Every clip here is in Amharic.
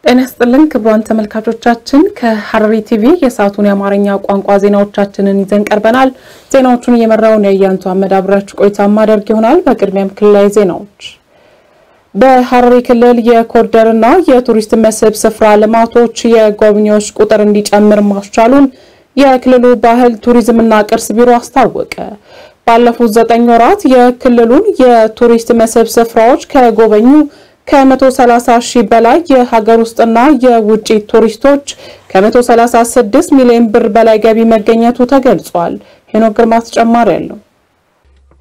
ጤና ይስጥልን ክቡራን ተመልካቾቻችን ከሐረሪ ቲቪ የሰዓቱን የአማርኛ ቋንቋ ዜናዎቻችንን ይዘን ቀርበናል። ዜናዎቹን እየመራው ነው ያንቱ አመዳብራችሁ ቆይታ ማድረግ ይሆናል። በቅድሚያም ክልላዊ ዜናዎች በሐረሪ ክልል የኮሪደርና የቱሪስት መስህብ ስፍራ ልማቶች የጎብኚዎች ቁጥር እንዲጨምር ማስቻሉን የክልሉ ባህል ቱሪዝምና ቅርስ ቢሮ አስታወቀ። ባለፉት 9 ወራት የክልሉን የቱሪስት መስህብ ስፍራዎች ከጎበኙ ከ130 ሺህ በላይ የሀገር ውስጥና የውጪ ቱሪስቶች ከ136 ሚሊዮን ብር በላይ ገቢ መገኘቱ ተገልጿል። ሄኖክ ግርማ ተጨማሪ ያለው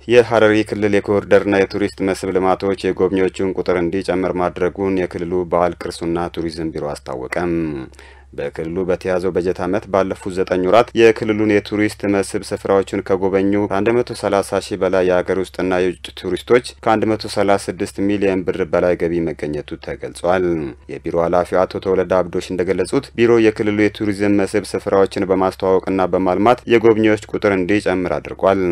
የሐረሪ ክልል የኮሪደርና የቱሪስት መስህብ ልማቶች የጎብኚዎችን ቁጥር እንዲጨምር ማድረጉን የክልሉ ባህል ቅርስና ቱሪዝም ቢሮ አስታወቀም። በክልሉ በተያዘው በጀት ዓመት ባለፉት 9 ወራት የክልሉን የቱሪስት መስህብ ስፍራዎችን ከጎበኙ ከ130 ሺህ በላይ የሀገር ውስጥና የውጭ ቱሪስቶች ከ136 ሚሊዮን ብር በላይ ገቢ መገኘቱ ተገልጿል። የቢሮ ኃላፊው አቶ ተወለደ አብዶሽ እንደገለጹት ቢሮ የክልሉ የቱሪዝም መስህብ ስፍራዎችን በማስተዋወቅና በማልማት የጎብኚዎች ቁጥር እንዲጨምር አድርጓል።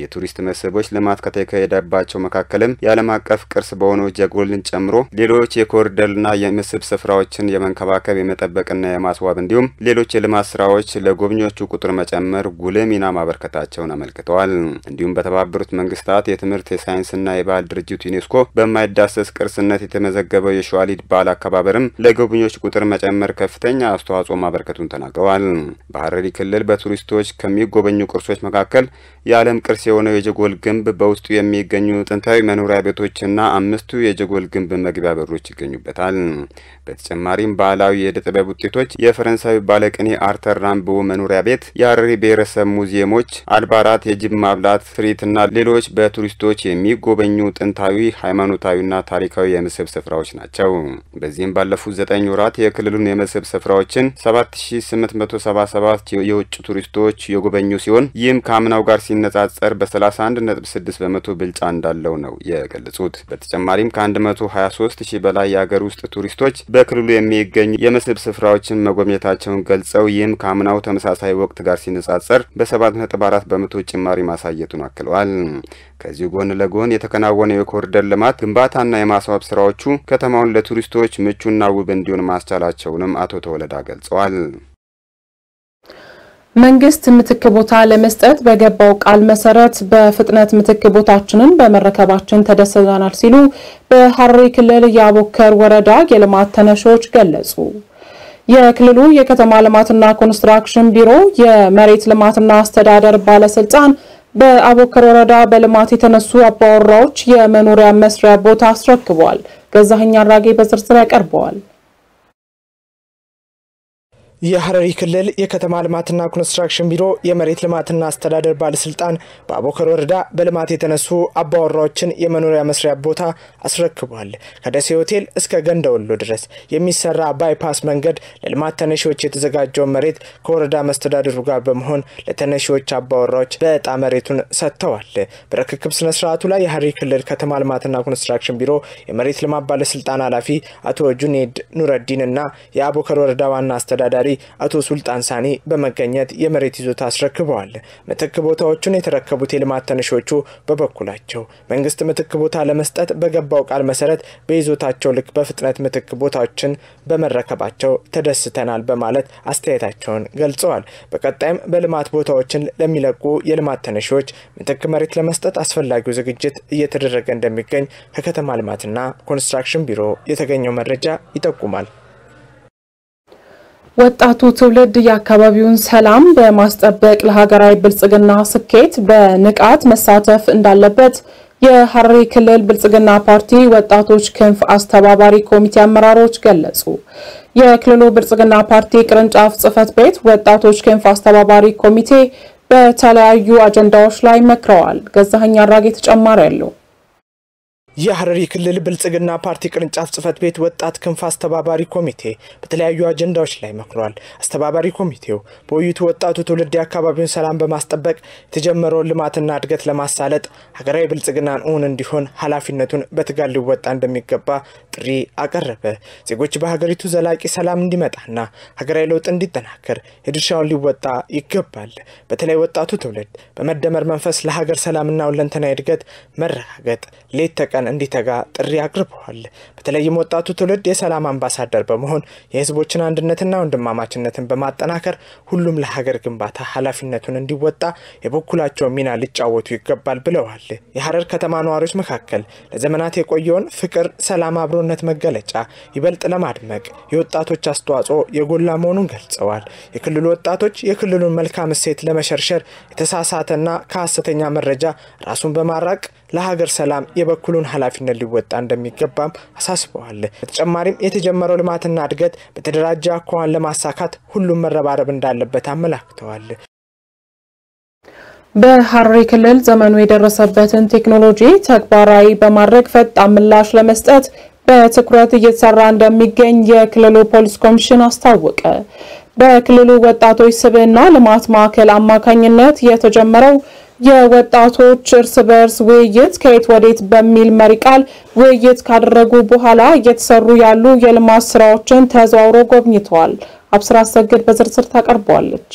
የቱሪስት መስህቦች ልማት ከተካሄደባቸው መካከልም የዓለም አቀፍ ቅርስ በሆነው ጀጎልን ጨምሮ ሌሎች የኮሪደርና የመስህብ ስፍራዎችን የመንከባከብ የመጠበቅና ማስዋብ እንዲሁም ሌሎች የልማት ስራዎች ለጎብኚዎቹ ቁጥር መጨመር ጉልህ ሚና ማበርከታቸውን አመልክተዋል። እንዲሁም በተባበሩት መንግስታት የትምህርት የሳይንስና የባህል ድርጅት ዩኔስኮ በማይዳሰስ ቅርስነት የተመዘገበው የሸዋሊድ በዓል አከባበርም ለጎብኚዎች ቁጥር መጨመር ከፍተኛ አስተዋጽኦ ማበርከቱን ተናግረዋል። በሐረሪ ክልል በቱሪስቶች ከሚጎበኙ ቅርሶች መካከል የዓለም ቅርስ የሆነው የጀጎል ግንብ በውስጡ የሚገኙ ጥንታዊ መኖሪያ ቤቶችና 5 የጀጎል ግንብ መግቢያ በሮች ይገኙበታል። በተጨማሪም ባህላዊ የዕደ ጥበብ ውጤቶች የፈረንሳዊ ባለቅኔ አርተር ራምቦ መኖሪያ ቤት፣ የሐረሪ ብሔረሰብ ሙዚየሞች፣ አድባራት፣ የጅብ ማብላት ትርኢትና ሌሎች በቱሪስቶች የሚጎበኙ ጥንታዊ ሃይማኖታዊና ታሪካዊ የመስህብ ስፍራዎች ናቸው። በዚህም ባለፉት 9 ወራት የክልሉን የመስህብ ስፍራዎችን 7877 የውጭ ቱሪስቶች የጎበኙ ሲሆን ይህም ከአምናው ጋር ሲነጻጸር በ31.6 በመቶ ብልጫ እንዳለው ነው የገለጹት። በተጨማሪም ከ123 ሺህ በላይ የሀገር ውስጥ ቱሪስቶች በክልሉ የሚገኙ የመስህብ ስፍራዎችን መጎብኘታቸውን ገልጸው ይህም ከአምናው ተመሳሳይ ወቅት ጋር ሲነጻጸር በ7.4 በመቶ ጭማሪ ማሳየቱን አክለዋል። ከዚህ ጎን ለጎን የተከናወነው የኮሪደር ልማት ግንባታና የማስዋብ ስራዎቹ ከተማውን ለቱሪስቶች ምቹና ውብ እንዲሆን ማስቻላቸውንም አቶ ተወለዳ ገልጸዋል። መንግስት ምትክ ቦታ ለመስጠት በገባው ቃል መሰረት በፍጥነት ምትክ ቦታችንን በመረከባችን ተደስተናል ሲሉ በሐረሪ ክልል የአቦከር ወረዳ የልማት ተነሾች ገለጹ። የክልሉ የከተማ ልማትና ኮንስትራክሽን ቢሮ የመሬት ልማትና አስተዳደር ባለስልጣን በአቦከር ወረዳ በልማት የተነሱ አባወራዎች የመኖሪያ መስሪያ ቦታ አስረክቧል። ገዛኸኝ አራጌ በዝርዝር ያቀርበዋል። የሐረሪ ክልል የከተማ ልማትና ኮንስትራክሽን ቢሮ የመሬት ልማትና አስተዳደር ባለስልጣን በአቦከር ወረዳ በልማት የተነሱ አባወራዎችን የመኖሪያ መስሪያ ቦታ አስረክቧል። ከደሴ ሆቴል እስከ ገንደወሎ ድረስ የሚሰራ ባይፓስ መንገድ ለልማት ተነሺዎች የተዘጋጀው መሬት ከወረዳ መስተዳድሩ ጋር በመሆን ለተነሺዎች አባወራዎች በዕጣ መሬቱን ሰጥተዋል። በርክክብ ስነ ስርዓቱ ላይ የሐረሪ ክልል ከተማ ልማትና ኮንስትራክሽን ቢሮ የመሬት ልማት ባለስልጣን ኃላፊ አቶ ጁኔድ ኑረዲንና የአቦከር ወረዳ ዋና አስተዳዳሪ አቶ ሱልጣን ሳኒ በመገኘት የመሬት ይዞታ አስረክበዋል። ምትክ ቦታዎችን የተረከቡት የልማት ተነሾቹ በበኩላቸው መንግስት ምትክ ቦታ ለመስጠት በገባው ቃል መሰረት በይዞታቸው ልክ በፍጥነት ምትክ ቦታዎችን በመረከባቸው ተደስተናል በማለት አስተያየታቸውን ገልጸዋል። በቀጣይም በልማት ቦታዎችን ለሚለቁ የልማት ተነሾች ምትክ መሬት ለመስጠት አስፈላጊው ዝግጅት እየተደረገ እንደሚገኝ ከከተማ ልማትና ኮንስትራክሽን ቢሮ የተገኘው መረጃ ይጠቁማል። ወጣቱ ትውልድ የአካባቢውን ሰላም በማስጠበቅ ለሀገራዊ ብልጽግና ስኬት በንቃት መሳተፍ እንዳለበት የሐረሪ ክልል ብልጽግና ፓርቲ ወጣቶች ክንፍ አስተባባሪ ኮሚቴ አመራሮች ገለጹ። የክልሉ ብልጽግና ፓርቲ ቅርንጫፍ ጽፈት ቤት ወጣቶች ክንፍ አስተባባሪ ኮሚቴ በተለያዩ አጀንዳዎች ላይ መክረዋል። ገዛኸኝ አራጌ ተጨማሪ ያለው የሐረሪ ክልል ብልጽግና ፓርቲ ቅርንጫፍ ጽፈት ቤት ወጣት ክንፍ አስተባባሪ ኮሚቴ በተለያዩ አጀንዳዎች ላይ መክሯል። አስተባባሪ ኮሚቴው በውይይቱ ወጣቱ ትውልድ የአካባቢውን ሰላም በማስጠበቅ የተጀመረውን ልማትና እድገት ለማሳለጥ ሀገራዊ ብልጽግናን እውን እንዲሆን ኃላፊነቱን በትጋት ሊወጣ እንደሚገባ ጥሪ አቀረበ። ዜጎች በሀገሪቱ ዘላቂ ሰላም እንዲመጣና ሀገራዊ ለውጥ እንዲጠናከር የድርሻውን ሊወጣ ይገባል። በተለይ ወጣቱ ትውልድ በመደመር መንፈስ ለሀገር ሰላምና ሁለንተናዊ እድገት መረጋገጥ ሌት ተቀን ለማስፈን እንዲተጋ ጥሪ አቅርበዋል። በተለይም ወጣቱ ትውልድ የሰላም አምባሳደር በመሆን የህዝቦችን አንድነትና ወንድማማችነትን በማጠናከር ሁሉም ለሀገር ግንባታ ኃላፊነቱን እንዲወጣ የበኩላቸው ሚና ሊጫወቱ ይገባል ብለዋል። የሐረር ከተማ ነዋሪዎች መካከል ለዘመናት የቆየውን ፍቅር፣ ሰላም፣ አብሮነት መገለጫ ይበልጥ ለማድመቅ የወጣቶች አስተዋጽኦ የጎላ መሆኑን ገልጸዋል። የክልሉ ወጣቶች የክልሉን መልካም እሴት ለመሸርሸር የተሳሳተና ከሐሰተኛ መረጃ ራሱን በማራቅ ለሀገር ሰላም የበኩሉን ኃላፊነት ሊወጣ እንደሚገባም አሳስበዋል። በተጨማሪም የተጀመረው ልማትና እድገት በተደራጀ አኳኋን ለማሳካት ሁሉም መረባረብ እንዳለበት አመላክተዋል። በሐረሪ ክልል ዘመኑ የደረሰበትን ቴክኖሎጂ ተግባራዊ በማድረግ ፈጣን ምላሽ ለመስጠት በትኩረት እየተሰራ እንደሚገኝ የክልሉ ፖሊስ ኮሚሽን አስታወቀ። በክልሉ ወጣቶች ስብዕና ልማት ማዕከል አማካኝነት የተጀመረው የወጣቶች እርስ በርስ ውይይት ከየት ወዴት በሚል መሪ ቃል ውይይት ካደረጉ በኋላ እየተሰሩ ያሉ የልማት ስራዎችን ተዘዋውሮ ጎብኝተዋል። አብስራ አሰግድ በዝርዝር ታቀርባለች።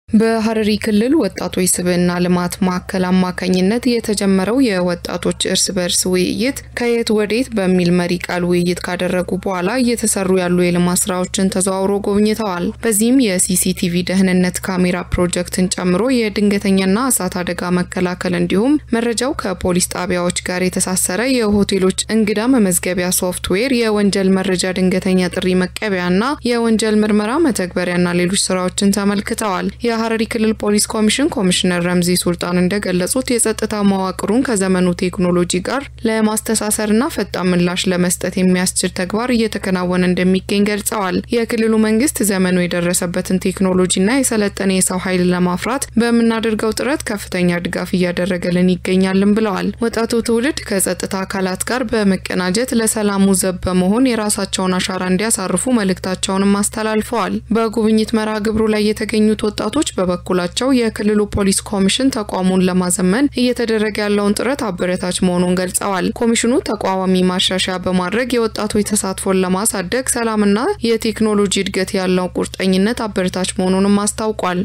በሐረሪ ክልል ወጣቶች ስብዕና ልማት ማዕከል አማካኝነት የተጀመረው የወጣቶች እርስ በርስ ውይይት ከየት ወዴት በሚል መሪ ቃል ውይይት ካደረጉ በኋላ እየተሰሩ ያሉ የልማት ስራዎችን ተዘዋውሮ ጎብኝተዋል። በዚህም የሲሲቲቪ ደህንነት ካሜራ ፕሮጀክትን ጨምሮ የድንገተኛና እሳት አደጋ መከላከል እንዲሁም መረጃው ከፖሊስ ጣቢያዎች ጋር የተሳሰረ የሆቴሎች እንግዳ መመዝገቢያ ሶፍትዌር፣ የወንጀል መረጃ ድንገተኛ ጥሪ መቀበያና የወንጀል ምርመራ መተግበሪያና ሌሎች ስራዎችን ተመልክተዋል። የሐረሪ ክልል ፖሊስ ኮሚሽን ኮሚሽነር ረምዚ ሱልጣን እንደገለጹት የጸጥታ መዋቅሩን ከዘመኑ ቴክኖሎጂ ጋር ለማስተሳሰርና ፈጣን ምላሽ ለመስጠት የሚያስችል ተግባር እየተከናወነ እንደሚገኝ ገልጸዋል። የክልሉ መንግስት ዘመኑ የደረሰበትን ቴክኖሎጂና የሰለጠነ የሰው ኃይል ለማፍራት በመናደርገው ጥረት ከፍተኛ ድጋፍ እያደረገልን ይገኛልን ብለዋል። ወጣቱ ትውልድ ከጸጥታ አካላት ጋር በመቀናጀት ለሰላሙ ዘብ በመሆን የራሳቸውን አሻራ እንዲያሳርፉ መልእክታቸውንም አስተላልፈዋል። በጉብኝት መርሃ ግብሩ ላይ የተገኙት ወጣቶች በበኩላቸው የክልሉ ፖሊስ ኮሚሽን ተቋሙን ለማዘመን እየተደረገ ያለውን ጥረት አበረታች መሆኑን ገልጸዋል። ኮሚሽኑ ተቋማዊ ማሻሻያ በማድረግ የወጣቶች ተሳትፎን ለማሳደግ ሰላምና የቴክኖሎጂ እድገት ያለው ቁርጠኝነት አበረታች መሆኑንም አስታውቋል።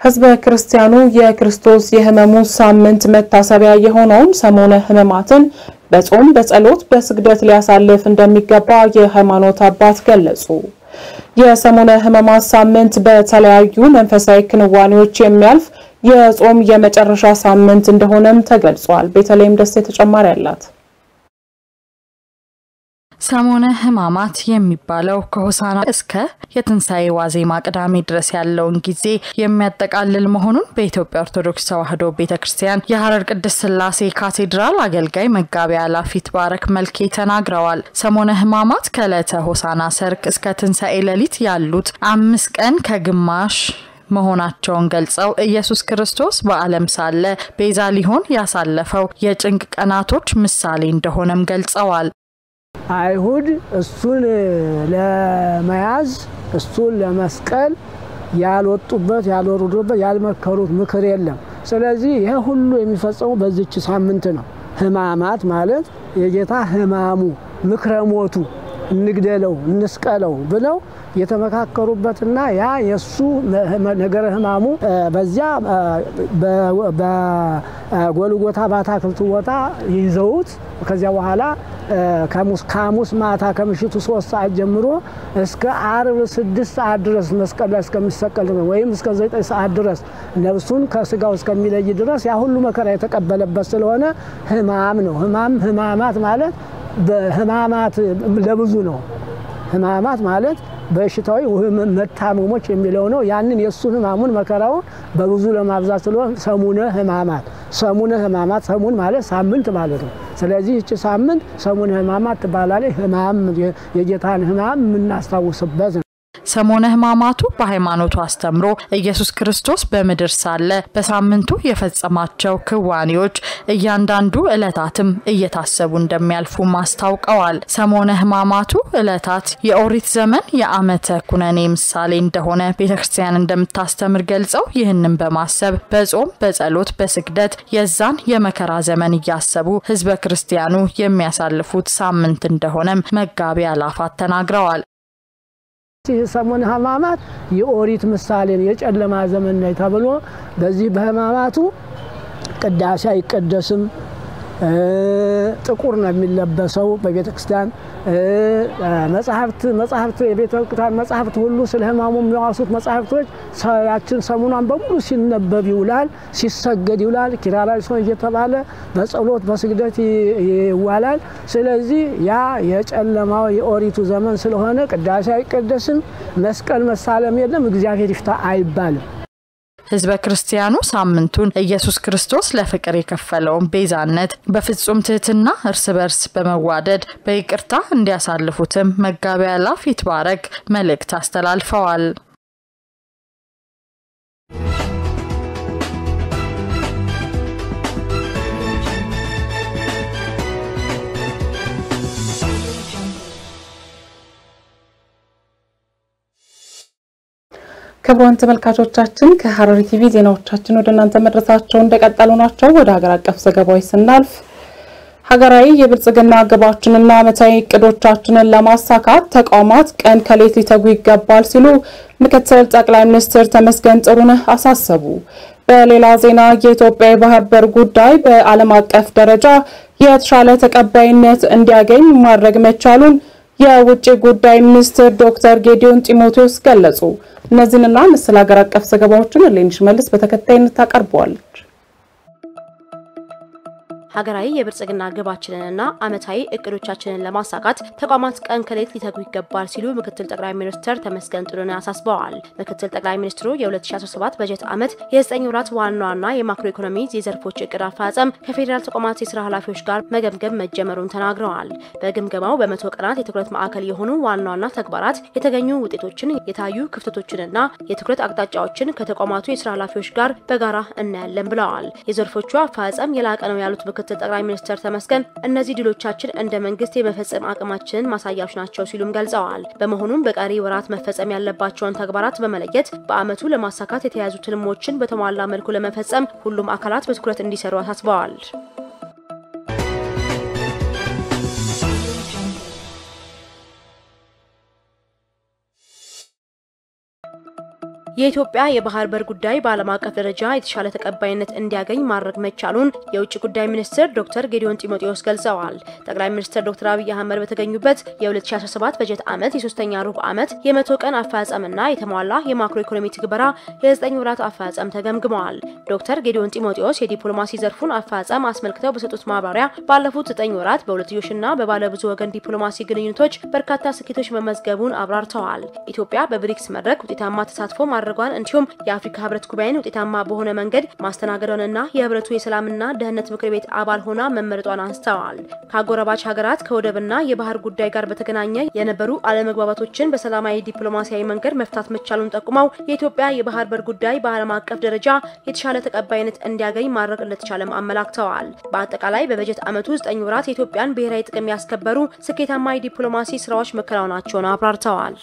ህዝበ ክርስቲያኑ የክርስቶስ የህመሙ ሳምንት መታሰቢያ የሆነውን ሰሞነ ህማማትን በጾም፣ በጸሎት፣ በስግደት ሊያሳልፍ እንደሚገባ የሃይማኖት አባት ገለጹ። የሰሞነ ህማማት ሳምንት በተለያዩ መንፈሳዊ ክንዋኔዎች የሚያልፍ የጾም የመጨረሻ ሳምንት እንደሆነም ተገልጿል። በተለይም ደስ ተጨማሪ ያላት ሰሞነ ህማማት የሚባለው ከሆሳና እስከ የትንሳኤ ዋዜማ ቅዳሜ ድረስ ያለውን ጊዜ የሚያጠቃልል መሆኑን በኢትዮጵያ ኦርቶዶክስ ተዋሕዶ ቤተክርስቲያን የሐረር ቅድስት ሥላሴ ካቴድራል አገልጋይ መጋቢ አላፊት ባረክ መልኬ ተናግረዋል። ሰሞነ ህማማት ከዕለተ ሆሳና ሰርክ እስከ ትንሳኤ ሌሊት ያሉት 5 ቀን ከግማሽ መሆናቸውን ገልጸው ኢየሱስ ክርስቶስ በዓለም ሳለ ቤዛ ሊሆን ያሳለፈው የጭንቅ ቀናቶች ምሳሌ እንደሆነም ገልጸዋል። አይሁድ እሱን ለመያዝ እሱን ለመስቀል ያልወጡበት ያልወረዱበት ያልመከሩት ምክር የለም። ስለዚህ ይሄ ሁሉ የሚፈጸመው በዚች ሳምንት ነው። ህማማት ማለት የጌታ ህማሙ ምክረ ሞቱ እንግደለው እንስቀለው ብለው የተመካከሩበትና ያ የሱ ነገረ ህማሙ በዚያ በጎልጎታ ባታክልቱ ቦታ ይዘውት ከዚያ በኋላ ከሙስ ማታ ከምሽቱ 3 ሰዓት ጀምሮ እስከ ዓርብ 6 ሰዓት ድረስ መስቀል ላይ እስከሚሰቀል ወይም እስከ 9 ሰዓት ድረስ ነፍሱን ከስጋው እስከሚለይ ድረስ ያ ሁሉ መከራ የተቀበለበት ስለሆነ ህማም ነው። ህማማት ማለት በህማማት ለብዙ ነው። ህማማት ማለት በሽታዊ መታመሞች የሚለው ነው። ያንን የሱን ህማሙን መከራውን በብዙ ለማብዛት ስለሆነ ሰሙነ ህማማት ሰሙን ማለት ሳምንት ማለት ነው። ስለዚህ እቺ ሳምንት ሰሙነ ህማማት ትባላለች። ህማም የጌታን ህማም የምናስታውስበት ነው። ሰሞነ ህማማቱ በሃይማኖቱ አስተምሮ ኢየሱስ ክርስቶስ በምድር ሳለ በሳምንቱ የፈጸማቸው ክዋኔዎች እያንዳንዱ ዕለታትም እየታሰቡ እንደሚያልፉ ማስታውቀዋል። ሰሞነ ህማማቱ ዕለታት የኦሪት ዘመን የዓመተ ኩነኔ ምሳሌ እንደሆነ ቤተክርስቲያን እንደምታስተምር ገልጸው ይህንን በማሰብ በጾም፣ በጸሎት፣ በስግደት የዛን የመከራ ዘመን እያሰቡ ህዝበ ክርስቲያኑ የሚያሳልፉት ሳምንት እንደሆነም መጋቢ አላፋት ተናግረዋል። ሰሞነ ህማማት የኦሪት ምሳሌ የጨለማ ዘመን ነው ተብሎ በዚህ በህማማቱ ቅዳሴ አይቀደስም። ጥቁር ነው የሚለበሰው በቤተክርስቲያን መጻሕፍት የቤተክርስቲያን መጻሕፍት ሁሉ ስለ ሕማሙ የሚያወሱት መጻሕፍቶች ያችን ሰሙናን በሙሉ ሲነበብ ይውላል፣ ሲሰገድ ይውላል። ኪርያላይሶን እየተባለ በጸሎት በስግደት ይዋላል። ስለዚህ ያ የጨለማው የኦሪቱ ዘመን ስለሆነ ቅዳሴ አይቀደስም፣ መስቀል መሳለም የለም፣ እግዚአብሔር ይፍታ አይባልም። ህዝበ ክርስቲያኑ ሳምንቱን ኢየሱስ ክርስቶስ ለፍቅር የከፈለውን ቤዛነት በፍጹም ትህትና እርስ በርስ በመዋደድ በይቅርታ እንዲያሳልፉትም መጋቤ አእላፍ ይትባረክ መልእክት አስተላልፈዋል። ክቡራን ተመልካቾቻችን ከሐረሪ ቲቪ ዜናዎቻችን ወደ እናንተ መድረሳቸው እንደቀጠሉ ናቸው። ወደ ሀገር አቀፍ ዘገባዎች ስናልፍ ሀገራዊ የብልጽግና ግባችንና ዓመታዊ እቅዶቻችንን ለማሳካት ተቋማት ቀን ከሌት ሊተጉ ይገባል ሲሉ ምክትል ጠቅላይ ሚኒስትር ተመስገን ጥሩነህ አሳሰቡ። በሌላ ዜና የኢትዮጵያ የባህር በር ጉዳይ በዓለም አቀፍ ደረጃ የተሻለ ተቀባይነት እንዲያገኝ ማድረግ መቻሉን የውጭ ጉዳይ ሚኒስትር ዶክተር ጌዲዮን ጢሞቴዎስ ገለጹ። እነዚህንና መሰል ሀገር አቀፍ ዘገባዎችን ሌኒሽ መልስ በተከታይነት ታቀርባለች። ሀገራዊ የብልጽግና ግባችንንና ዓመታዊ እቅዶቻችንን ለማሳካት ተቋማት ቀን ከሌት ሊተጉ ይገባል ሲሉ ምክትል ጠቅላይ ሚኒስትር ተመስገን ጥሩነህ አሳስበዋል። ምክትል ጠቅላይ ሚኒስትሩ የ2017 በጀት ዓመት የ9 ወራት ዋና የማክሮ ኢኮኖሚ የዘርፎች እቅድ አፈጻጸም ከፌዴራል ተቋማት የሥራ ኃላፊዎች ጋር መገምገም መጀመሩን ተናግረዋል። በግምገማው በ100 ቀናት የትኩረት ማዕከል የሆኑ ዋና ተግባራት፣ የተገኙ ውጤቶችን፣ የታዩ ክፍተቶችንና የትኩረት አቅጣጫዎችን ከተቋማቱ የሥራ ኃላፊዎች ጋር በጋራ እናያለን ብለዋል። የዘርፎቹ አፈጻጸም የላቀ ነው ያሉት ምክትል ጠቅላይ ሚኒስትር ተመስገን እነዚህ ድሎቻችን እንደ መንግስት የመፈጸም አቅማችንን ማሳያዎች ናቸው ሲሉም ገልጸዋል። በመሆኑም በቀሪ ወራት መፈጸም ያለባቸውን ተግባራት በመለየት በአመቱ ለማሳካት የተያዙ ትልሞችን በተሟላ መልኩ ለመፈጸም ሁሉም አካላት በትኩረት እንዲሰሩ አሳስበዋል። የኢትዮጵያ የባህር በር ጉዳይ በዓለም አቀፍ ደረጃ የተሻለ ተቀባይነት እንዲያገኝ ማድረግ መቻሉን የውጭ ጉዳይ ሚኒስትር ዶክተር ጌዲዮን ጢሞቴዎስ ገልጸዋል። ጠቅላይ ሚኒስትር ዶክተር አብይ አህመድ በተገኙበት የ2017 በጀት ዓመት የሶስተኛ ሩብ ዓመት የ100 ቀን አፈጻጸምና የተሟላ የማክሮ ኢኮኖሚ ትግበራ የ9 ወራት አፈጻጸም ተገምግመዋል። ዶክተር ጌዲዮን ጢሞቴዎስ የዲፕሎማሲ ዘርፉን አፈጻጸም አስመልክተው በሰጡት ማብራሪያ ባለፉት 9 ወራት በሁለትዮሽና በባለብዙ ወገን ዲፕሎማሲ ግንኙነቶች በርካታ ስኬቶች መመዝገቡን አብራርተዋል። ኢትዮጵያ በብሪክስ መድረክ ውጤታማ ተሳትፎ ማድረጓን እንዲሁም የአፍሪካ ህብረት ጉባኤን ውጤታማ በሆነ መንገድ ማስተናገዷንና የህብረቱ የሰላምና ደህንነት ምክር ቤት አባል ሆና መመረጧን አንስተዋል። ከአጎራባች ሀገራት ከወደብና የባህር ጉዳይ ጋር በተገናኘ የነበሩ አለመግባባቶችን በሰላማዊ ዲፕሎማሲያዊ መንገድ መፍታት መቻሉን ጠቁመው የኢትዮጵያ የባህር በር ጉዳይ በዓለም አቀፍ ደረጃ የተሻለ ተቀባይነት እንዲያገኝ ማድረግ እንደተቻለም አመላክተዋል። በአጠቃላይ በበጀት ዓመቱ 9 ወራት የኢትዮጵያን ብሔራዊ ጥቅም ያስከበሩ ስኬታማ የዲፕሎማሲ ስራዎች መከናወናቸውን አብራርተዋል።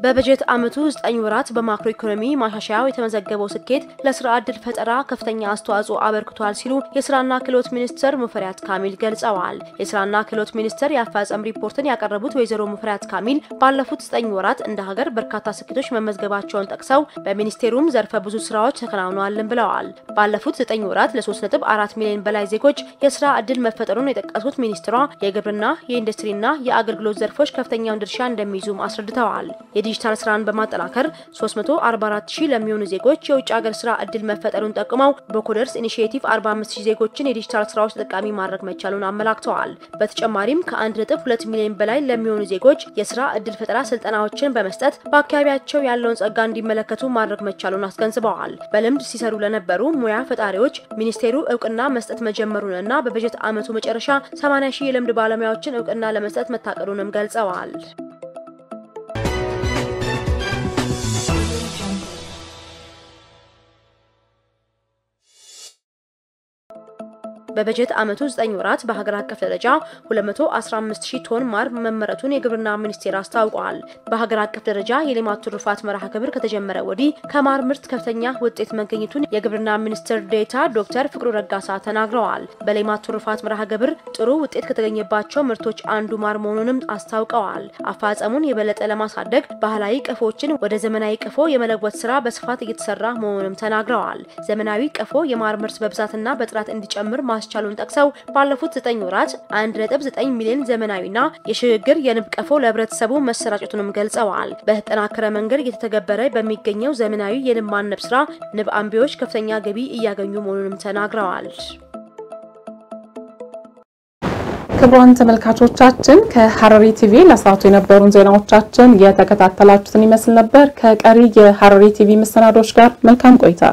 በበጀት ዓመቱ 9 ወራት በማክሮ ኢኮኖሚ ማሻሻያው የተመዘገበው ስኬት ለስራ ዕድል ፈጠራ ከፍተኛ አስተዋጽኦ አበርክቷል ሲሉ የስራና ክህሎት ሚኒስትር ሙፈሪያት ካሚል ገልጸዋል። የስራና ክህሎት ሚኒስትር የአፈጻጸም ሪፖርትን ያቀረቡት ወይዘሮ ሙፈሪያት ካሚል ባለፉት 9 ወራት እንደ ሀገር በርካታ ስኬቶች መመዝገባቸውን ጠቅሰው በሚኒስቴሩም ዘርፈ ብዙ ስራዎች ተከናውነዋል ብለዋል። ባለፉት 9 ወራት ለ3.4 ሚሊዮን በላይ ዜጎች የስራ ዕድል መፈጠሩን የጠቀሱት ሚኒስትሯ የግብርና፣ የኢንዱስትሪና የአገልግሎት ዘርፎች ከፍተኛውን ድርሻ እንደሚይዙም አስረድተዋል። ዲጂታል ስራን በማጠናከር 344,000 ለሚሆኑ ዜጎች የውጭ ሀገር ስራ ዕድል መፈጠሩን ጠቁመው በኮደርስ ኢኒሺዬቲቭ 45,000 ዜጎችን የዲጂታል ስራዎች ተጠቃሚ ማድረግ መቻሉን አመላክተዋል። በተጨማሪም ከ1.2 ሚሊዮን በላይ ለሚሆኑ ዜጎች የስራ ዕድል ፈጠራ ስልጠናዎችን በመስጠት በአካባቢያቸው ያለውን ጸጋ እንዲመለከቱ ማድረግ መቻሉን አስገንዝበዋል። በልምድ ሲሰሩ ለነበሩ ሙያ ፈጣሪዎች ሚኒስቴሩ እውቅና መስጠት መጀመሩንና በበጀት ዓመቱ መጨረሻ 80,000 የልምድ ባለሙያዎችን እውቅና ለመስጠት መታቀዱንም ገልጸዋል። በበጀት ዓመቱ 9 ወራት በሀገር አቀፍ ደረጃ 215000 ቶን ማር መመረቱን የግብርና ሚኒስቴር አስታውቋል። በሀገር አቀፍ ደረጃ የሌማት ትሩፋት መርሃ ግብር ከተጀመረ ወዲህ ከማር ምርት ከፍተኛ ውጤት መገኘቱን የግብርና ሚኒስትር ዴኤታ ዶክተር ፍቅሩ ረጋሳ ተናግረዋል። በሌማት ትሩፋት መርሃ ግብር ጥሩ ውጤት ከተገኘባቸው ምርቶች አንዱ ማር መሆኑንም አስታውቀዋል። አፋጸሙን የበለጠ ለማሳደግ ባህላዊ ቀፎዎችን ወደ ዘመናዊ ቀፎ የመለወጥ ስራ በስፋት እየተሰራ መሆኑንም ተናግረዋል። ዘመናዊ ቀፎ የማር ምርት በብዛትና በጥራት እንዲጨምር ማስቻሉን ጠቅሰው ባለፉት 9 ወራት 1.9 ሚሊዮን ዘመናዊና የሽግግር የንብ ቀፎ ለህብረተሰቡ መሰራጨቱንም ገልጸዋል። በተጠናከረ መንገድ እየተተገበረ በሚገኘው ዘመናዊ የንብ ማነብ ስራ ንብ አንቢዎች ከፍተኛ ገቢ እያገኙ መሆኑንም ተናግረዋል። ክቡራን ተመልካቾቻችን ከሐረሪ ቲቪ ለሰዓቱ የነበሩን ዜናዎቻችን የተከታተላችሁትን ይመስል ነበር። ከቀሪ የሐረሪ ቲቪ መሰናዶች ጋር መልካም ቆይታ